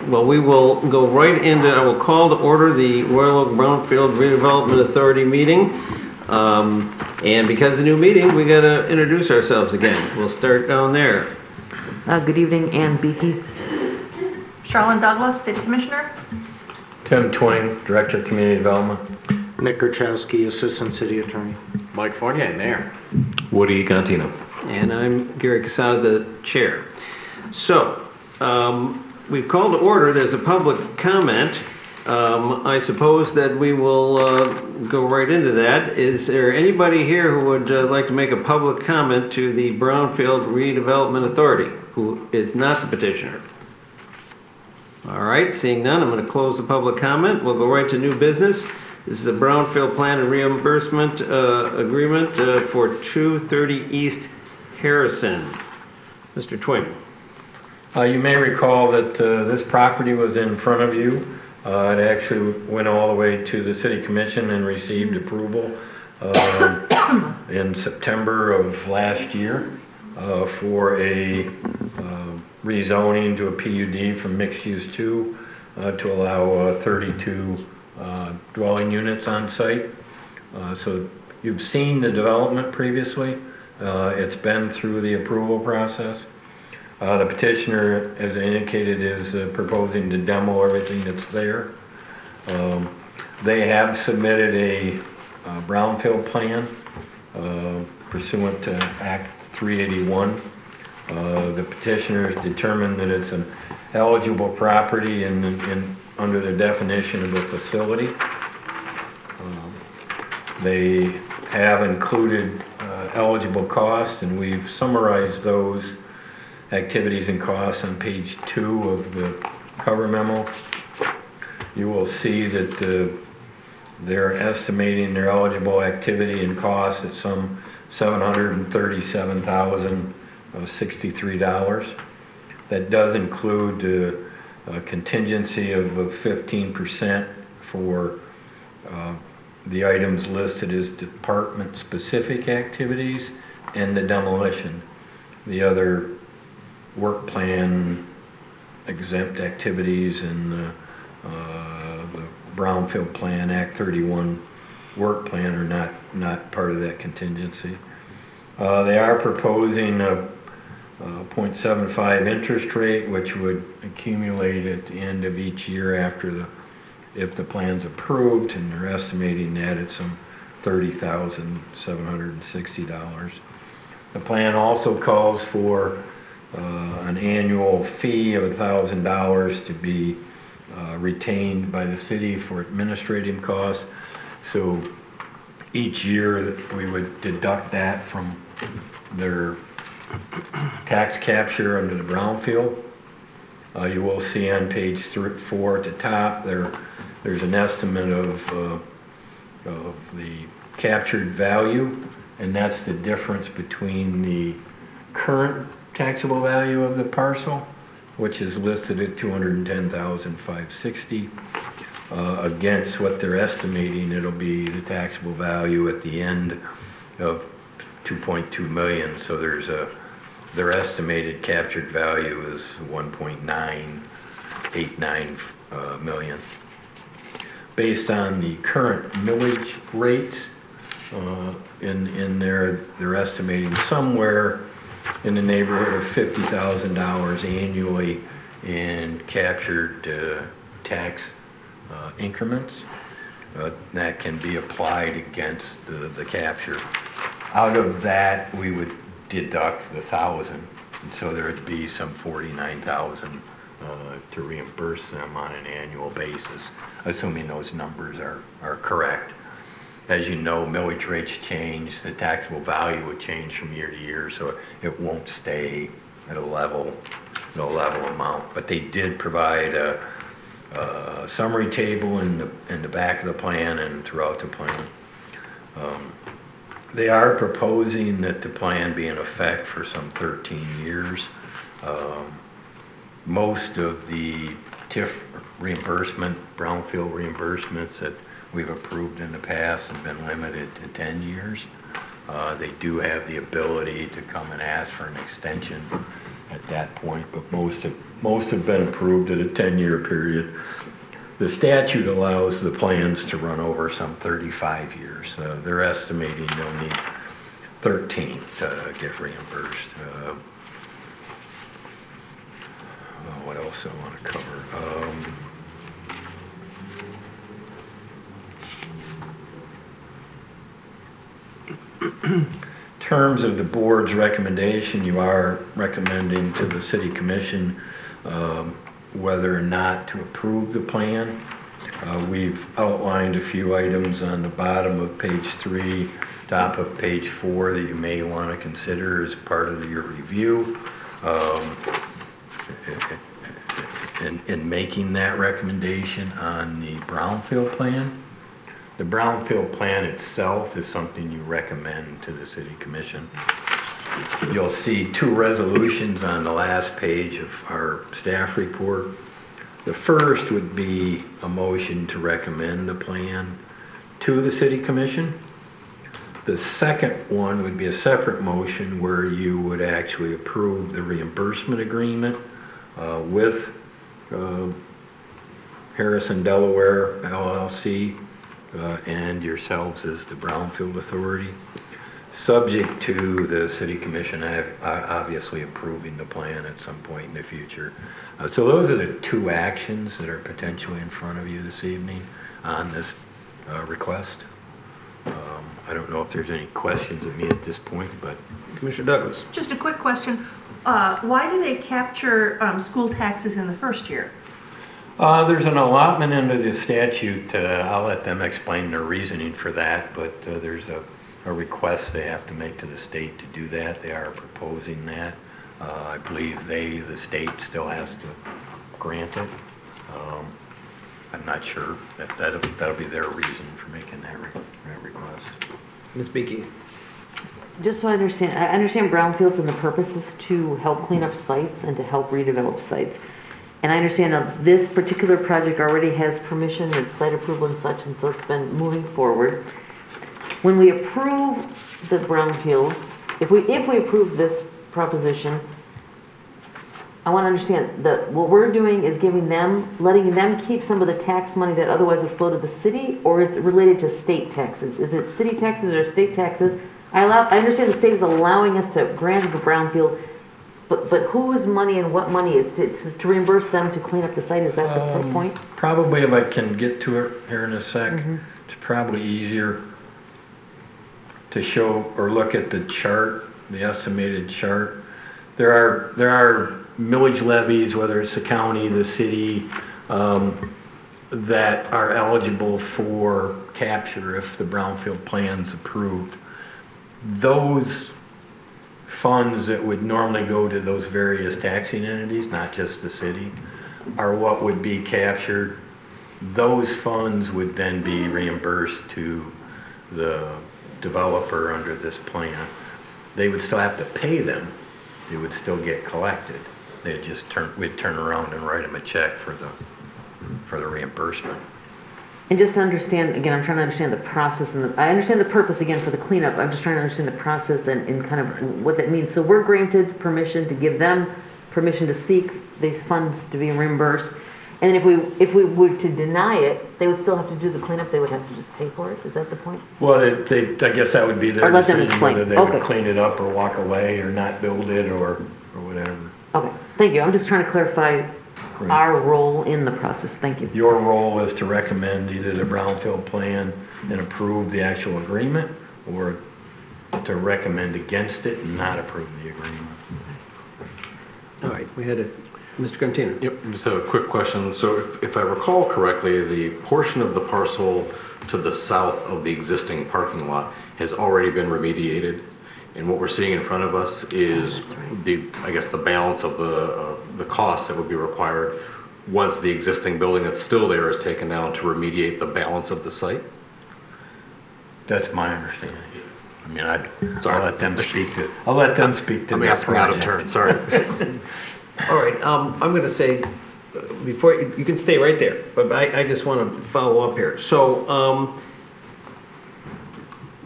Well, we will go right into, I will call to order the Royal Oak Brownfield Redevelopment Authority meeting. And because it's a new meeting, we got to introduce ourselves again. We'll start down there. Good evening, Ann Beakey. Charlene Douglas, City Commissioner. Tim Twain, Director of Community Development. Nick Gurchowski, Assistant City Attorney. Mike Fournier, Mayor. Woody Contino. And I'm Gary Casada, the chair. So, we've called to order. There's a public comment. I suppose that we will go right into that. Is there anybody here who would like to make a public comment to the Brownfield Redevelopment Authority who is not the petitioner? All right, seeing none, I'm going to close the public comment. We'll go right to new business. This is a Brownfield Plan and Reimbursement Agreement for 230 East Harrison. Mr. Twain. You may recall that this property was in front of you. It actually went all the way to the City Commission and received approval in September of last year for a rezoning to a PUD from mixed use 2 to allow 32 dwelling units on site. So you've seen the development previously. It's been through the approval process. The petitioner, as indicated, is proposing to demo everything that's there. They have submitted a brownfield plan pursuant to Act 381. The petitioners determined that it's an eligible property and under the definition of a facility. They have included eligible costs, and we've summarized those activities and costs on page 2 of the cover memo. You will see that they're estimating their eligible activity and costs at some $737,063. That does include a contingency of 15% for the items listed as department-specific activities and the demolition. The other work plan exempt activities and the Brownfield Plan Act 31 work plan are not part of that contingency. They are proposing a 0.75 interest rate, which would accumulate at the end of each year if the plan's approved, and they're estimating that at some $30,760. The plan also calls for an annual fee of $1,000 to be retained by the city for administrative costs. So each year we would deduct that from their tax capture under the brownfield. You will see on page 4 at the top there's an estimate of the captured value, and that's the difference between the current taxable value of the parcel, which is listed at $210,560, against what they're estimating it'll be the taxable value at the end of $2.2 million. So their estimated captured value is $1.989 million. Based on the current millage rates, they're estimating somewhere in the neighborhood of $50,000 annually in captured tax increments that can be applied against the capture. Out of that, we would deduct the $1,000, and so there would be some $49,000 to reimburse them on an annual basis, assuming those numbers are correct. As you know, millage rates change, the taxable value would change from year to year, so it won't stay at a level amount. But they did provide a summary table in the back of the plan and throughout the plan. They are proposing that the plan be in effect for some 13 years. Most of the TIF reimbursement, brownfield reimbursements that we've approved in the past have been limited to 10 years. They do have the ability to come and ask for an extension at that point, but most have been approved at a 10-year period. The statute allows the plans to run over some 35 years. They're estimating they'll need 13 to get reimbursed. What else I want to cover? In terms of the board's recommendation, you are recommending to the city commission whether or not to approve the plan. We've outlined a few items on the bottom of page 3, top of page 4 that you may want to consider as part of your review. In making that recommendation on the brownfield plan. The brownfield plan itself is something you recommend to the city commission. You'll see 2 resolutions on the last page of our staff report. The first would be a motion to recommend the plan to the city commission. The second one would be a separate motion where you would actually approve the reimbursement agreement with Harrison Delaware LLC and yourselves as the Brownfield Authority, subject to the City Commission obviously approving the plan at some point in the future. So those are the 2 actions that are potentially in front of you this evening on this request. I don't know if there's any questions of me at this point, but Commissioner Douglas. Just a quick question. Why do they capture school taxes in the first year? there's an allotment under the statute. I'll let them explain their reasoning for that, but there's a request they have to make to the state to do that. They are proposing that. I believe the state still has to grant it. I'm not sure. That'll be their reason for making that request. Ms. Beakey. Just so I understand brownfields and the purpose is to help clean up sites and to help redevelop sites. And I understand that this particular project already has permission, it's site approval and such, and so it's been moving forward. When we approve the brownfields, if we approve this proposition, I want to understand that what we're doing is letting them keep some of the tax money that otherwise would flow to the city, or it's related to state taxes. Is it city taxes or state taxes? I understand the state is allowing us to grant the brownfield, but whose money and what money? It's to reimburse them to clean up the site. Is that the point? Probably, if I can get to it here in a sec, It's probably easier to show or look at the chart, the estimated chart. There are millage levies, whether it's the county, the city, that are eligible for capture if the brownfield plan's approved. Those funds that would normally go to those various taxing entities, not just the city, are what would be captured. Those funds would then be reimbursed to the developer under this plan. They would still have to pay them. It would still get collected. We'd turn around and write them a check for the reimbursement. And just to understand, again, I'm trying to understand the process, I understand the purpose again for the cleanup. I'm just trying to understand the process and kind of what that means. So we're granted permission to give them permission to seek these funds to be reimbursed. And then if we were to deny it, they would still have to do the cleanup. They would have to just pay for it. Is that the point? Well, I guess that would be their Or let them decision explain. whether they Okay. would clean it up or walk away or not build it or whatever. Okay, thank you. I'm just trying to clarify Great. our role in the process. Thank you. Your role is to recommend either the brownfield plan and approve the actual agreement, or to recommend against it and not approve the agreement. All right, we had Mr. Contino. Yep, just a quick question. So if I recall correctly, the portion of the parcel to the south of the existing parking lot has already been remediated. And what we're seeing in front of us is the balance of the costs that would be required once the existing building that's still there is taken down to remediate the balance of the site. That's my understanding. I mean, Sorry. I'll let them speak to. I'll let them speak to. I'm their asking out of project. turn, sorry. All right, I'm going to say, before, you can stay right there, but I just want to follow up here. So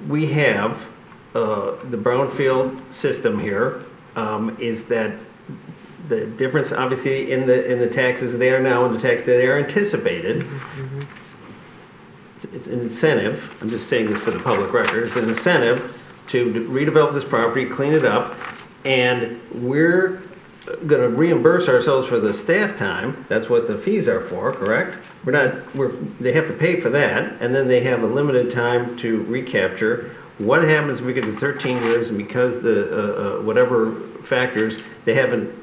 we have the brownfield system here is that the difference obviously in the taxes they are now and the tax that they are anticipated. It's an incentive, I'm just saying this for the public record, it's an incentive to redevelop this property, clean it up, and we're gonna reimburse ourselves for the staff time. That's what the fees are for, correct? They have to pay for that, and then they have a limited time to recapture. What happens if we get to 13 years and because the, whatever factors, they haven't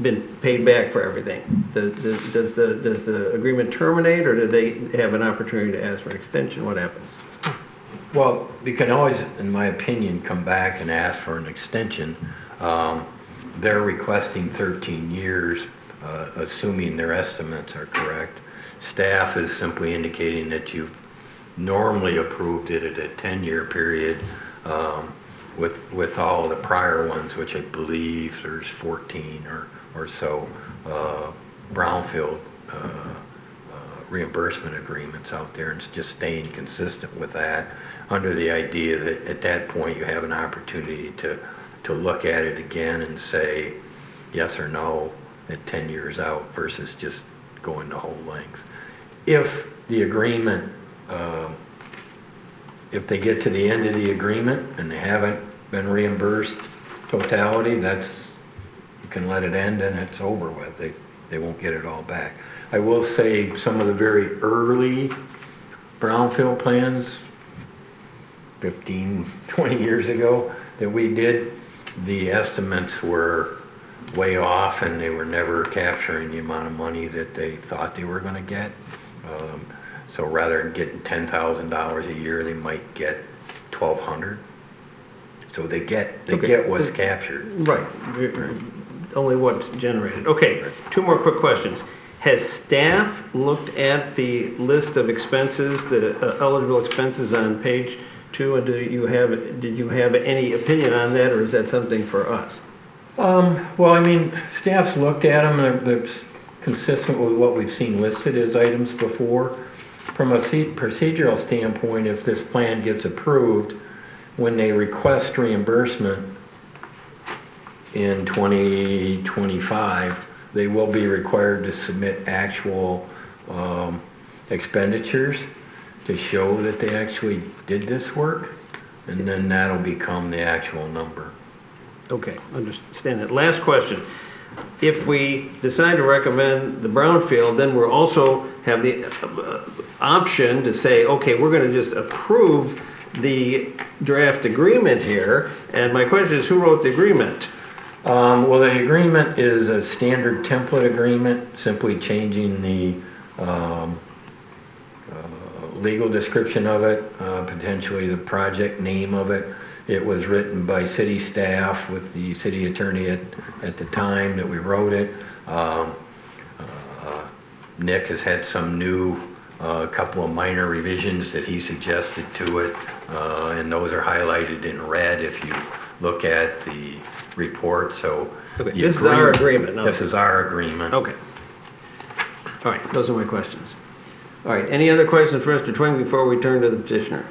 been paid back for everything? Does the agreement terminate, or do they have an opportunity to ask for an extension? What happens? Well, we can always, in my opinion, come back and ask for an extension. They're requesting 13 years, assuming their estimates are correct. Staff is simply indicating that you've normally approved it at a 10-year period, with all the prior ones, which I believe there's 14 or so brownfield reimbursement agreements out there, and it's just staying consistent with that, under the idea that at that point you have an opportunity to look at it again and say yes or no at 10 years out versus just going the whole length. If the agreement, if they get to the end of the agreement and they haven't been reimbursed totality, you can let it end and it's over with. They won't get it all back. I will say some of the very early brownfield plans, 15, 20 years ago, that we did, the estimates were way off and they were never capturing the amount of money that they thought they were going to get. So rather than getting $10,000 a year, they might get $1,200. So they get what's captured. Right. Only what's generated. Okay, two more quick questions. Has staff looked at the list of expenses, the eligible expenses on page 2, and did you have any opinion on that, or is that something for us? Well, I mean, staff's looked at them. They're consistent with what we've seen listed as items before. From a procedural standpoint, if this plan gets approved, when they request reimbursement in 2025, they will be required to submit actual expenditures to show that they actually did this work, and then that'll become the actual number. Okay, understand that. Last question. If we decide to recommend the brownfield, then we'll also have the option to say, okay, we're going to just approve the draft agreement here. And my question is, who wrote the agreement? Well, the agreement is a standard template agreement, simply changing the legal description of it, potentially the project name of it. It was written by city staff with the city attorney at the time that we wrote it. Nick has had some new, couple of minor revisions that he suggested to it, and those are highlighted in red if you look at the report. So okay, this is our agreement. This is our agreement. Okay. All right, those are my questions. All right, any other questions for Mr. Twing before we turn to the petitioner?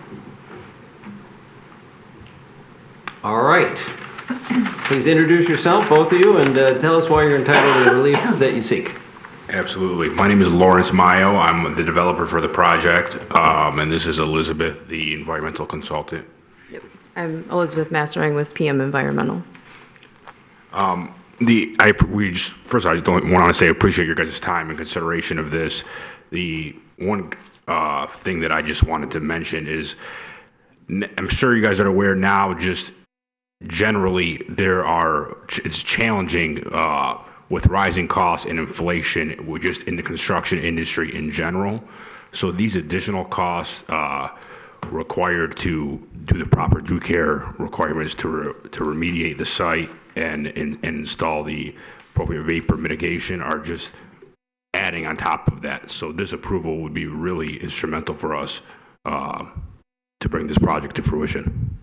All right. Please introduce yourself, both of you, and tell us why you're entitled to the relief that you seek. Absolutely. My name is Lawrence Mayo. I'm the developer for the project, and this is Elizabeth, the environmental consultant. Yep. I'm Elizabeth Mastering with PM Environmental. First, I just want to say I appreciate your guys' time and consideration of this. The one thing that I just wanted to mention is, I'm sure you guys are aware now, just generally it's challenging with rising costs and inflation, just in the construction industry in general. So these additional costs required to do the proper due care requirements to remediate the site and install the appropriate vapor mitigation are just adding on top of that. So this approval would be really instrumental for us to bring this project to fruition.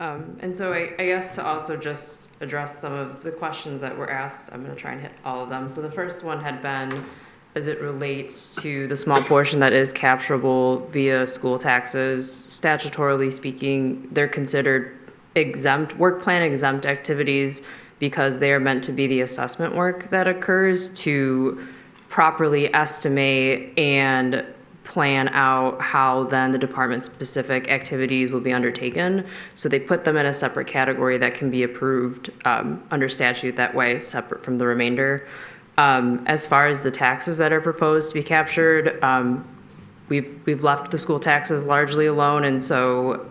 And so I guess to also just address some of the questions that were asked, I'm going to try and hit all of them. So the first one had been, as it relates to the small portion that is capturable via school taxes, statutorily speaking, they're considered work plan exempt activities because they are meant to be the assessment work that occurs to properly estimate and plan out how then the department-specific activities will be undertaken. So they put them in a separate category that can be approved under statute that way, separate from the remainder. As far as the taxes that are proposed to be captured, we've left the school taxes largely alone, and so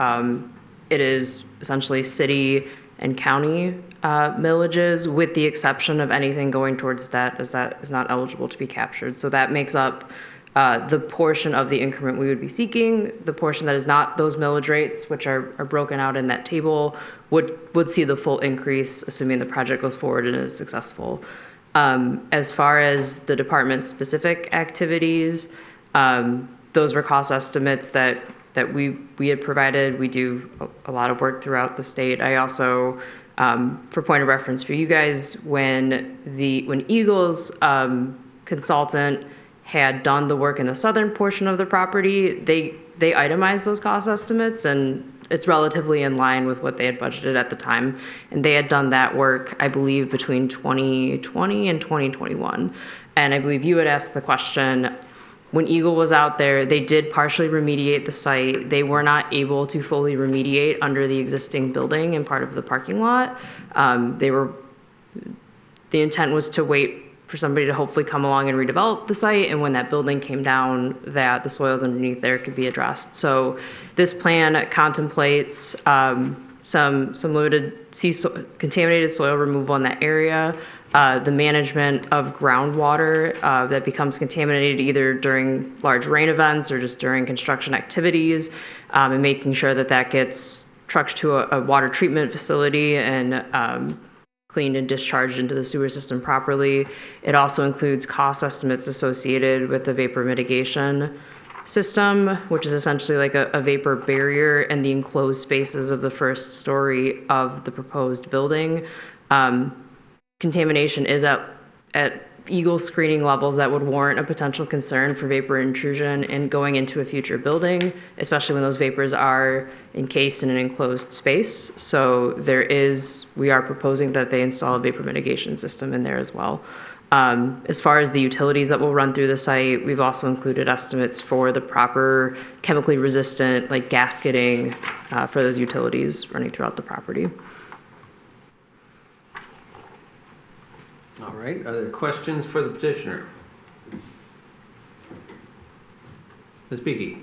it is essentially city and county millages, with the exception of anything going towards debt, as that is not eligible to be captured. So that makes up the portion of the increment we would be seeking. The portion that is not those millage rates, which are broken out in that table, would see the full increase, assuming the project goes forward and is successful. As far as the department-specific activities, those were cost estimates that we had provided. We do a lot of work throughout the state. I also, for point of reference for you guys, when Eagle's consultant had done the work in the southern portion of the property, they itemized those cost estimates, and it's relatively in line with what they had budgeted at the time. And they had done that work, I believe, between 2020 and 2021. And I believe you had asked the question, when Eagle was out there, they did partially remediate the site. They were not able to fully remediate under the existing building and part of the parking lot. The intent was to wait for somebody to hopefully come along and redevelop the site, and when that building came down, that the soils underneath there could be addressed. So this plan contemplates some limited contaminated soil removal in that area, the management of groundwater that becomes contaminated either during large rain events or just during construction activities, and making sure that gets trucked to a water treatment facility and cleaned and discharged into the sewer system properly. It also includes cost estimates associated with the vapor mitigation system, which is essentially like a vapor barrier in the enclosed spaces of the first story of the proposed building. Contamination is at Eagle screening levels that would warrant a potential concern for vapor intrusion and going into a future building, especially when those vapors are encased in an enclosed space. So we are proposing that they install a vapor mitigation system in there as well. As far as the utilities that will run through the site, we've also included estimates for the proper chemically resistant, like gasketing, for those utilities running throughout the property. All right, are there questions for the petitioner? Ms. Beakey?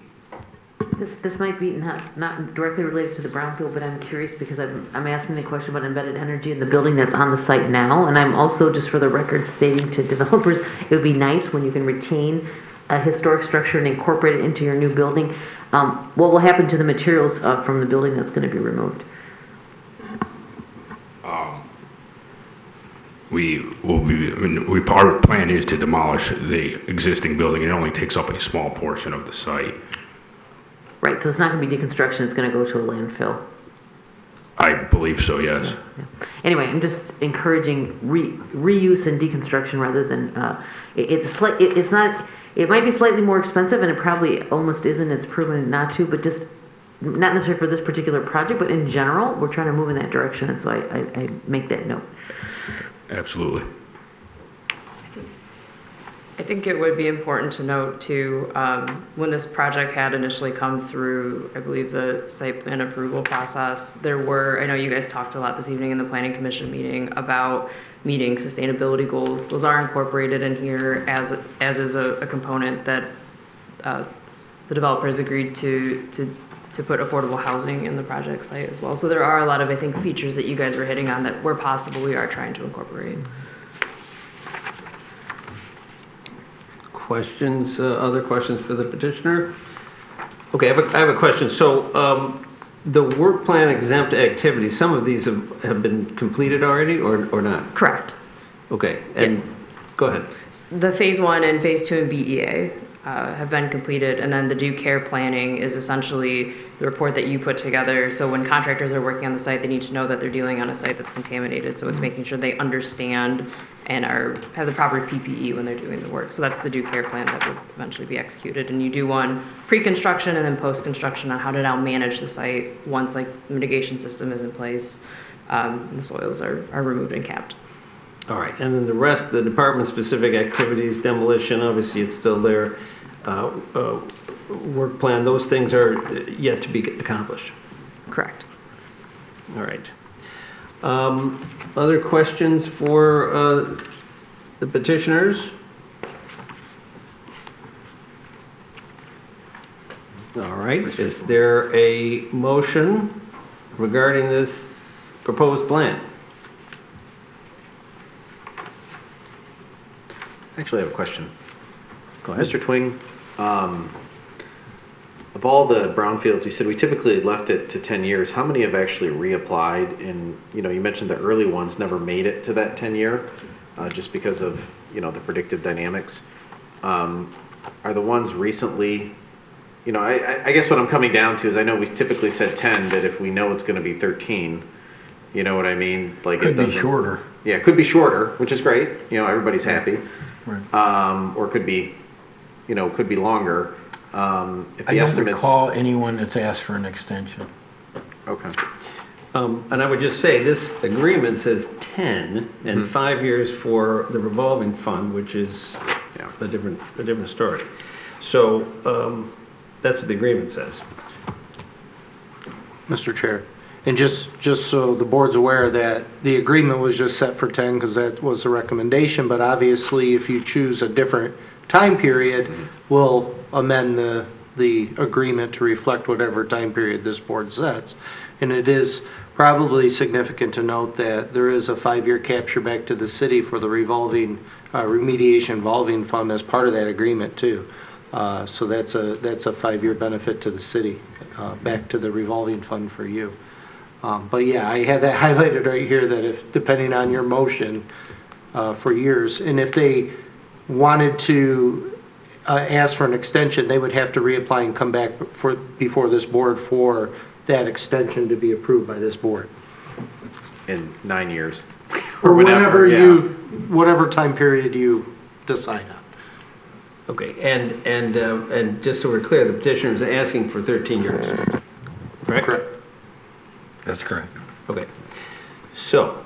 This might be not directly related to the brownfield, but I'm curious because I'm asking the question about embedded energy in the building that's on the site now, and I'm also, just for the record, stating to developers, it would be nice when you can retain a historic structure and incorporate it into your new building. What will happen to the materials from the building that's going to be removed? Our plan is to demolish the existing building. It only takes up a small portion of the site. Right, so it's not going to be deconstruction, it's going to go to a landfill. I believe so, yes. Yeah. Anyway, I'm just encouraging reuse and deconstruction rather than, it might be slightly more expensive, and it probably almost isn't, it's proven not to, but just not necessarily for this particular project, but in general, we're trying to move in that direction, and so I make that note. Absolutely. I think it would be important to note too, when this project had initially come through, I believe the site plan approval process, I know you guys talked a lot this evening in the planning commission meeting about meeting sustainability goals. Those are incorporated in here as is a component that the developers agreed to put affordable housing in the project site as well. So there are a lot of, I think, features that you guys were hitting on that where possible we are trying to incorporate. Questions, other questions for the petitioner? Okay, I have a question. So the work plan exempt activities, some of these have been completed already or not? Correct. Okay, and go ahead. The phase 1 and phase 2 and BEA have been completed, and then the due care planning is essentially the report that you put together. So when contractors are working on the site, they need to know that they're dealing on a site that's contaminated. So it's making sure they understand and have the proper PPE when they're doing the work. So that's the due care plan that would eventually be executed. And you do one pre-construction and then post-construction on how to now manage the site once like mitigation system is in place, and the soils are removed and capped. All right, and then the rest, the department-specific activities, demolition, obviously it's still there, work plan, those things are yet to be accomplished. Correct. All right. Other questions for the petitioners? All right, is there a motion regarding this proposed plan? Actually, I have a question. Go ahead. Mr. Twing, of all the brownfields, you said we typically left it to 10 years. How many have actually reapplied? And, you mentioned the early ones never made it to that 10-year just because of, the predictive dynamics. Are the ones recently, I guess what I'm coming down to is I know we typically said 10, but if we know it's going to be 13, you know what I mean? Like Could be shorter. Yeah, it could be shorter, which is great. Everybody's happy. Right. Or could be longer. If the I don't estimates, recall anyone that's asked for an extension. okay. And I would just say, this agreement says 10 and 5 years for the revolving fund, which is a different story. So that's what the agreement says. Mr. Chair, and just so the board's aware that the agreement was just set for 10 because that was the recommendation, but obviously if you choose a different time period, we'll amend the agreement to reflect whatever time period this board sets. And it is probably significant to note that there is a 5-year capture back to the city for the revolving remediation revolving fund as part of that agreement too. So that's a 5-year benefit to the city, back to the revolving fund for you. But yeah, I had that highlighted right here that if, depending on your motion for years, and if they wanted to ask for an extension, they would have to reapply and come back before this board for that extension to be approved by this board. In 9 years. Or whatever time period you decide on. Okay, and just so we're clear, the petitioner is asking for 13 years, correct? Correct. That's correct. Okay. So,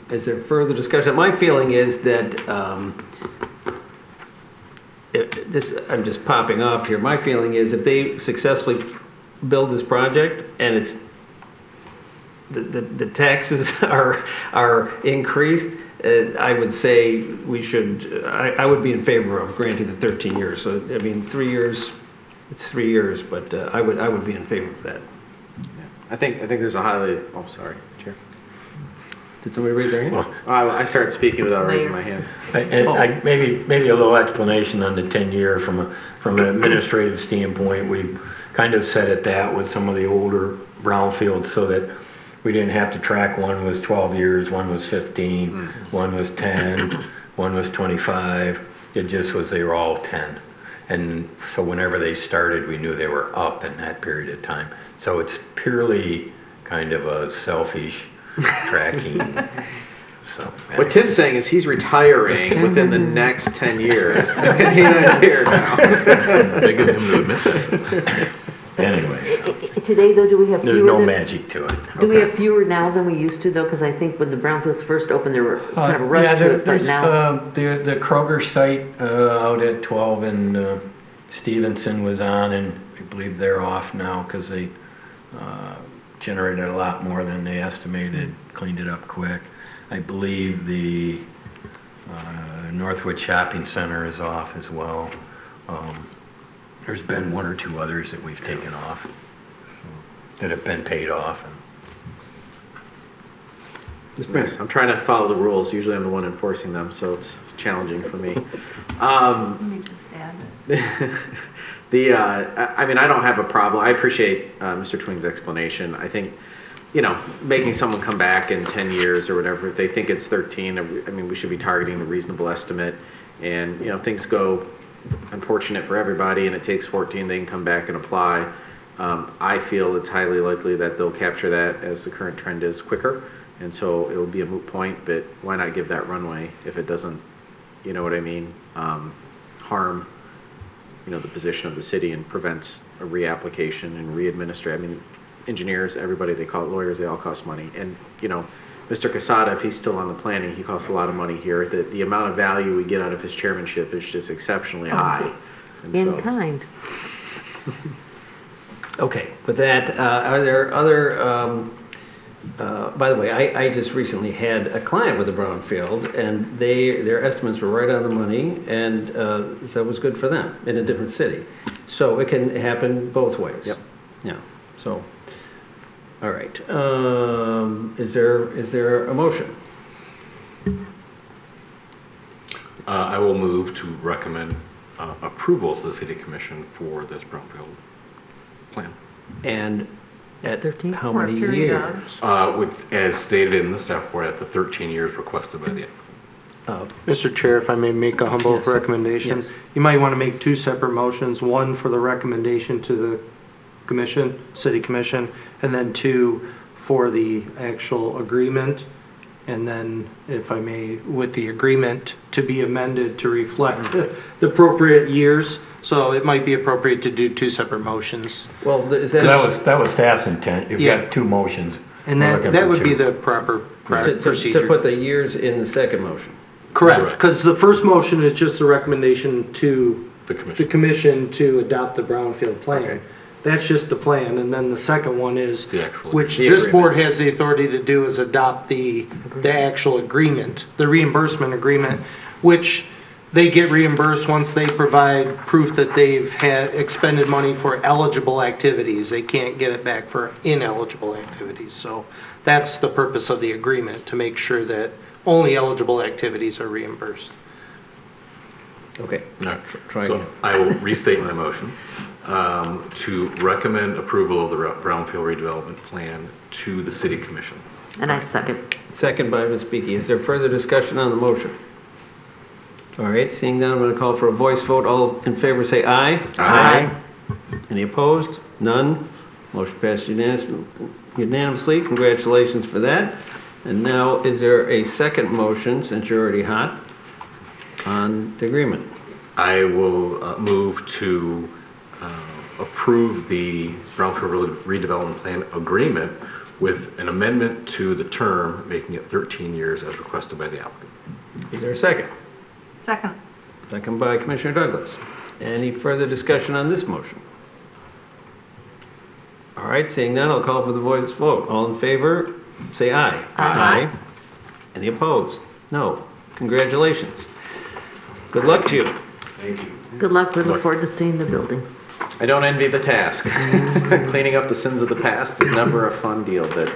is there further discussion? My feeling is that, I'm just popping off here. My feeling is if they successfully build this project and it's, the taxes are increased, I would say we should, I would be in favor of granting the 13 years. So, 3 years, it's 3 years, but I would be in favor of that. I think there's a highly, sorry, Chair. Did somebody raise their hand? Well, I started speaking without raising my hand. Maybe a little explanation on the 10-year from an administrative standpoint. We kind of set it that with some of the older brownfields so that we didn't have to track one was 12 years, one was 15, one was 10, one was 25. It just was they were all 10. And so whenever they started, we knew they were up in that period of time. So it's purely kind of a selfish tracking. So What Tim's saying is he's retiring within the next 10 years. He's not here now. Big of him to admit that. anyway, so Today, though, do we have fewer? there's no magic to it. Do we have fewer now than we used to, though? Because I think when the brownfields first opened, there was kind of a rush to it, but now. The Kroger site out at 12 and Stevenson was on, and I believe they're off now because they generated a lot more than they estimated, cleaned it up quick. I believe the Northwood Shopping Center is off as well. There's been one or two others that we've taken off that have been paid off. Yes, I'm trying to follow the rules. Usually I'm the one enforcing them, so it's challenging for me. Let me just add that. I don't have a problem. I appreciate Mr. Twing's explanation. I think, making someone come back in 10 years or whatever, if they think it's 13, we should be targeting a reasonable estimate. And, things go unfortunate for everybody and it takes 14, they can come back and apply. I feel it's highly likely that they'll capture that as the current trend is quicker. And so it would be a moot point, but why not give that runway if it doesn't, you know what I mean, harm, the position of the city and prevents a reapplication and readministration. I mean, engineers, everybody, they call it lawyers, they all cost money. And, Mr. Casada, if he's still on the planning, he costs a lot of money here. The amount of value we get out of his chairmanship is just exceptionally high. And In so- kind. Okay, with that, are there other, by the way, I just recently had a client with a brownfield, and their estimates were right on the money, and so it was good for them in a different city. So it can happen both ways. Yep. Yeah, so, all right. Is there a motion? I will move to recommend approval to the city commission for this brownfield plan. And at 13? how For a many period of- years? As stated in the staff report, at the 13 years requested by the Mr. Chair, if I may make a humble Yes. recommendation, Yes. you might want to make two separate motions, one for the recommendation to the commission, city commission, and then two for the actual agreement. And then, if I may, with the agreement to be amended to reflect the appropriate years. So it might be appropriate to do two separate motions. Well, is that? That was staff's intent. You've Yeah. got two motions. And We're that, looking that for would be two. the proper To procedure. put the years in the second motion. Correct, Correct. because the first motion is just a recommendation to The commission. the commission to adopt the brownfield plan. Okay. That's just the plan, and then the second one is, The actual which agreement. this board has the authority to do, is adopt the actual agreement, the reimbursement agreement, which they get reimbursed once they provide proof that they've had expended money for eligible activities. They can't get it back for ineligible activities. So that's the purpose of the agreement, to make sure that only eligible activities are reimbursed. Okay. All right. Try So again. I will restate my motion to recommend approval of the brownfield redevelopment plan to the city commission. And I second. Second by Ms. Beaky. Is there further discussion on the motion? All right, seeing none, I'm going to call for a voice vote. All in favor say aye. Aye. Any opposed? None. Motion passed unanimously. Congratulations for that. And now, is there a second motion, since you're already hot, on the agreement? I will move to approve the brownfield redevelopment plan agreement with an amendment to the term, making it 13 years as requested by the applicant. Is there a second? Second. Second by Commissioner Douglas. Any further discussion on this motion? All right, seeing none, I'll call for the voice vote. All in favor, say aye. Aye. Any opposed? No. Congratulations. Good luck to you. Good luck. We look forward to seeing the building. I don't envy the task. Cleaning up the sins of the past is never a fun deal, but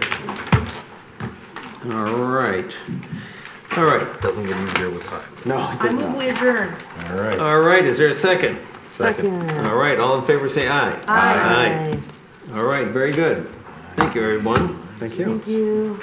All right. All right. Doesn't get easier with time. no, it I does move not. we adjourn. All right. All right, is there a second? Second. All right, all in favor say aye. Aye. All right, very good. Thank you, everyone. Thank you. Thank you.